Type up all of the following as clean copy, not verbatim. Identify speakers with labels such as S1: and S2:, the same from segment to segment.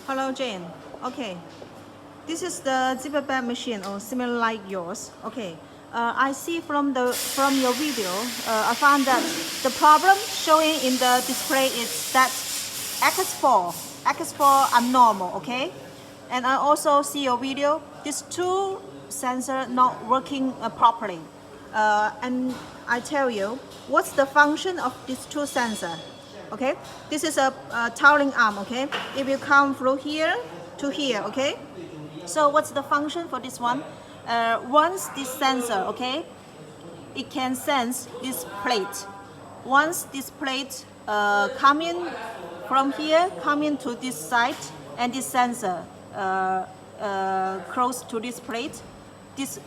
S1: Hello, Jane. Okay, this is the zipper bag machine or similar like yours. Okay, I see from your video, I found that the problem showing in the display is that X4 abnormal. Okay, and I also see your video. These two sensors not working properly, and I tell you what's the function of these two sensors. Okay, this is a towering arm. Okay, it will come from here to here. Okay, so what's the function for this one? Once this sensor, okay, it can sense this plate. Once this plate coming from here, coming to this side, and this sensor close to this plate, this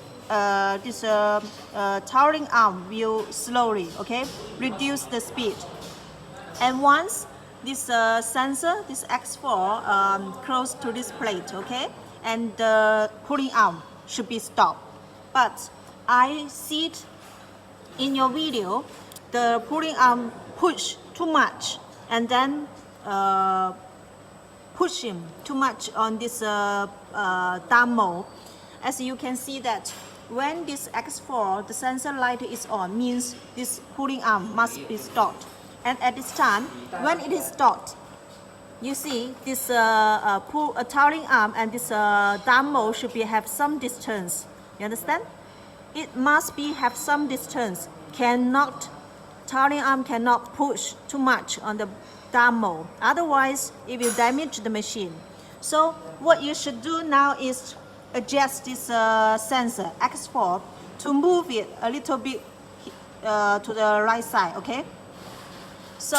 S1: towering arm will slowly, okay, reduce the speed. And once this sensor, this X4 close to this plate, okay, and the pulling arm should be stopped. But I see it in your video, the pulling arm push too much, and then push him too much on this demo. As you can see that when this X4, the sensor light is on, means this pulling arm must be stopped. And at this time, when it is stopped, you see this towering arm and this demo should have some distance. You understand? It must have some distance. Towering arm cannot push too much on the demo. Otherwise, it will damage the machine. So what you should do now is adjust this sensor X4 to move it a little bit to the right side. Okay. So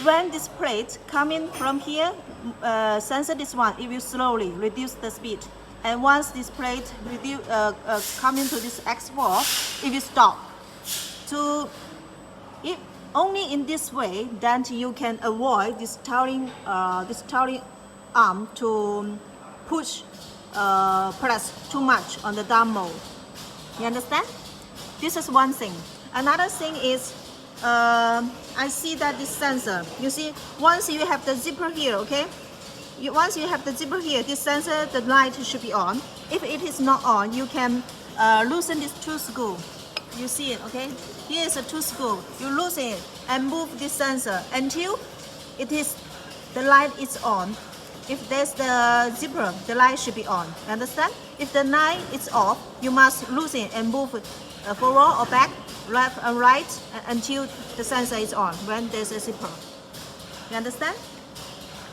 S1: when this plate coming from here, sensor this one, it will slowly reduce the speed. And once this plate coming to this X4, it will stop. Only in this way, then you can avoid this towering arm to push press too much on the demo. You understand? This is one thing. Another thing is, I see that this sensor, you see, once you have the zipper here, okay? Once you have the zipper here, this sensor, the light should be on. If it is not on, you can loosen this two screw. You see it, okay? Here is a two screw. You loosen it and move this sensor until the light is on. If there's the zipper, the light should be on. Understand? If the light is off, you must loosen it and move it forward or back, left and right until the sensor is on when there's a zipper. You understand?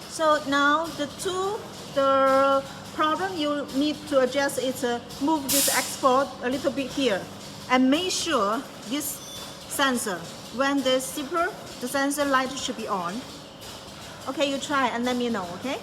S1: So now the problem you need to adjust is move this X4 a little bit here and make sure this sensor, when the zipper, the sensor light should be on. Okay, you try and let me know, okay?